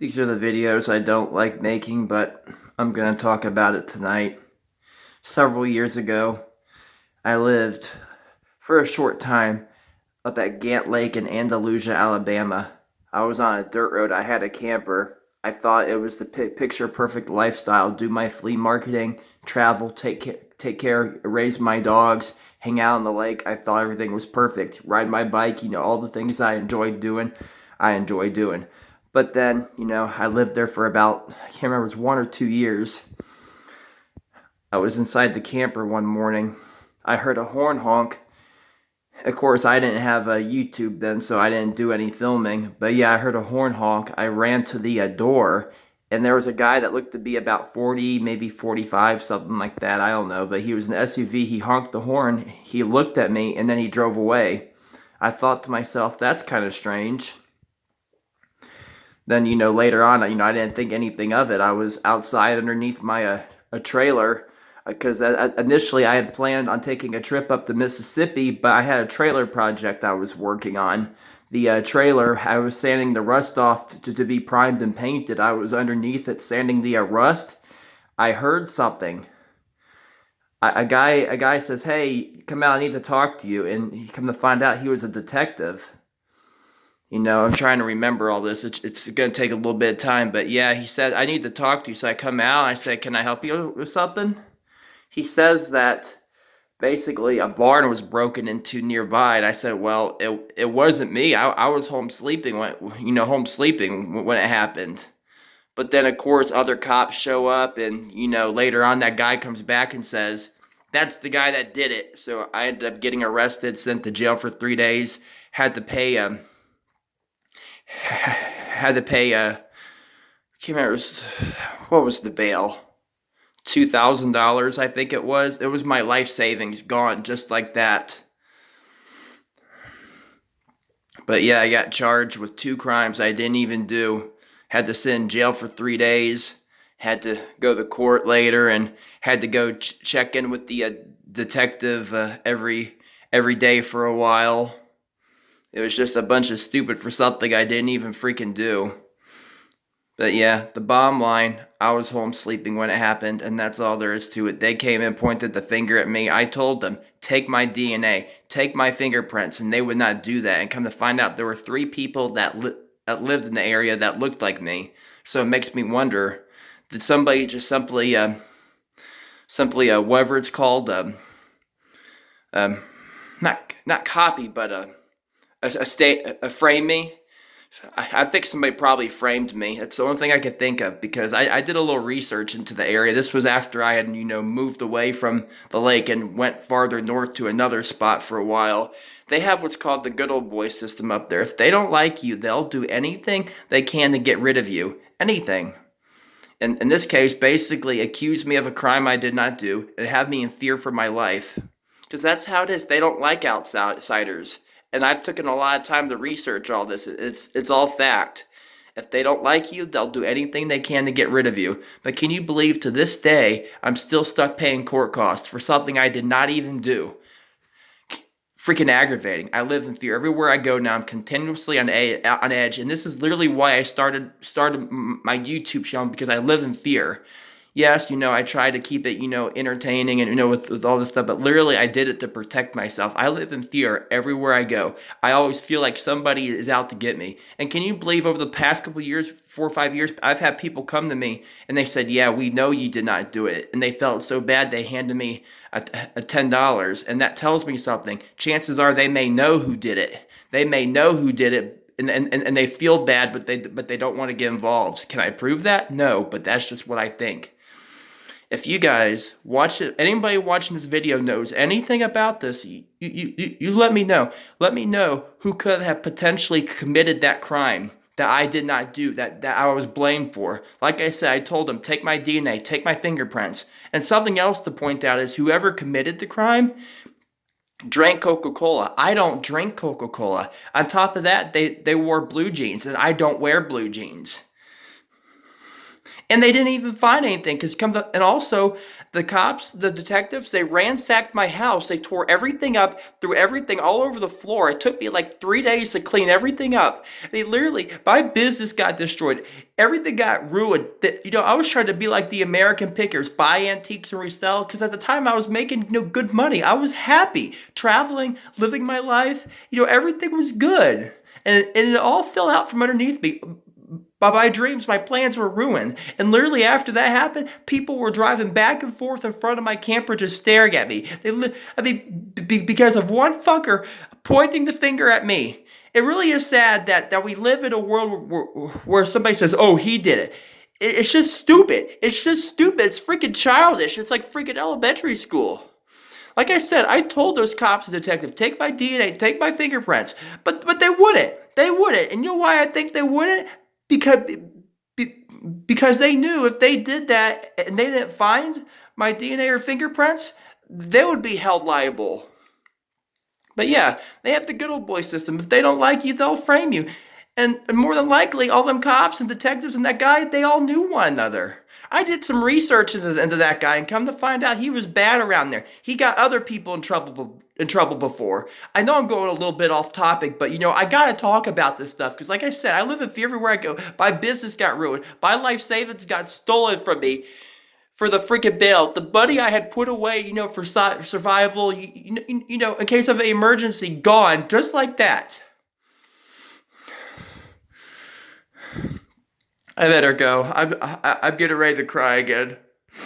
These are the videos I don't like making, but I'm going to talk about it tonight. Several years ago, I lived for a short time up at Gaintt Lake in Andalusia, Alabama. I was on a dirt road. I had a camper. I thought it was the picture perfect lifestyle. Do my flea marketing, travel, take care, raise my dogs, hang out on the lake. I thought everything was perfect. Ride my bike, all the things I enjoyed doing, I enjoy doing. But then, I lived there for about, I can't remember, it was 1 or 2 years. I was inside the camper one morning. I heard a horn honk. Of course, I didn't have a YouTube then, so I didn't do any filming. But yeah, I heard a horn honk. I ran to the door, and there was a guy that looked to be about 40, maybe 45, something like that. I don't know. But he was in an SUV. He honked the horn. He looked at me, and then he drove away. I thought to myself, that's kind of strange. Then, later on, I didn't think anything of it. I was outside underneath my a trailer because initially I had planned on taking a trip up the Mississippi, but I had a trailer project I was working on. The trailer, I was sanding the rust off to be primed and painted. I was underneath it sanding the rust. I heard something. A guy says, "Hey, come out, I need to talk to you." And he come to find out he was a detective. I'm trying to remember all this. It's going to take a little bit of time. But yeah, he said, "I need to talk to you." So I come out. I say, "Can I help you with something?" He says that basically a barn was broken into nearby. And I said, "Well, it wasn't me. I was home sleeping when it happened." But then, of course, other cops show up. And, later on, that guy comes back and says, "That's the guy that did it." So I ended up getting arrested, sent to jail for 3 days, had to pay can't remember, what was the bail? $2,000, I think it was. It was my life savings gone just like that. But yeah, I got charged with 2 crimes I didn't even do. Had to sit in jail for 3 days. Had to go to court later and had to go check in with the detective every day for a while. It was just a bunch of stupid for something I didn't even freaking do. But yeah, the bottom line, I was home sleeping when it happened, and that's all there is to it. They came and pointed the finger at me. I told them, take my DNA, take my fingerprints, and they would not do that. And come to find out, there were 3 people that lived in the area that looked like me. So it makes me wonder, did somebody just simply whatever it's called, not copy, but frame me? I think somebody probably framed me. That's the only thing I could think of because I did a little research into the area. This was after I had, moved away from the lake and went farther north to another spot for a while. They have what's called the good old boy system up there. If they don't like you, they'll do anything they can to get rid of you. Anything. And in this case, basically accused me of a crime I did not do and had me in fear for my life. Because that's how it is. They don't like outsiders. And I've taken a lot of time to research all this. It's all fact. If they don't like you, they'll do anything they can to get rid of you. But can you believe to this day, I'm still stuck paying court costs for something I did not even do? Freaking aggravating. I live in fear. Everywhere I go now, I'm continuously on edge. And this is literally why I started my YouTube channel, because I live in fear. Yes, I try to keep it, entertaining and, with all this stuff, but literally I did it to protect myself. I live in fear everywhere I go. I always feel like somebody is out to get me. And can you believe over the past couple of years, 4 or 5 years, I've had people come to me and they said, "Yeah, we know you did not do it." And they felt so bad they handed me a $10. And that tells me something. Chances are they may know who did it. They may know who did it. And they feel bad, but they don't want to get involved. Can I prove that? No, but that's just what I think. If you guys watch it, anybody watching this video knows anything about this, you let me know. Let me know who could have potentially committed that crime that I did not do, that I was blamed for. Like I said, I told them, take my DNA, take my fingerprints. And something else to point out is whoever committed the crime drank Coca-Cola. I don't drink Coca-Cola. On top of that, they wore blue jeans, and I don't wear blue jeans. And they didn't even find anything because and also the cops, the detectives, they ransacked my house. They tore everything up, threw everything all over the floor. It took me like 3 days to clean everything up. I mean, literally, my business got destroyed. Everything got ruined. I was trying to be like the American pickers, buy antiques and resell. Because at the time, I was making good money. I was happy, traveling, living my life. Everything was good, and it all fell out from underneath me. By my dreams, my plans were ruined. And literally after that happened, people were driving back and forth in front of my camper just staring at me. Because of one fucker pointing the finger at me. It really is sad that we live in a world where somebody says, oh, he did it. It's just stupid. It's just stupid. It's freaking childish. It's like freaking elementary school. Like I said, I told those cops and detectives, take my DNA, take my fingerprints. But they wouldn't. They wouldn't. And you know why I think they wouldn't? Because they knew if they did that and they didn't find my DNA or fingerprints, they would be held liable. But yeah, they have the good old boy system. If they don't like you, they'll frame you. And more than likely, all them cops and detectives and that guy, they all knew one another. I did some research into that guy and come to find out he was bad around there. He got other people in trouble before. I know I'm going a little bit off topic, but I gotta talk about this stuff because, like I said, I live in fear everywhere I go. My business got ruined. My life savings got stolen from me for the freaking bail. The money I had put away, for survival, in case of an emergency, gone just like that. I better go. I'm getting ready to cry again.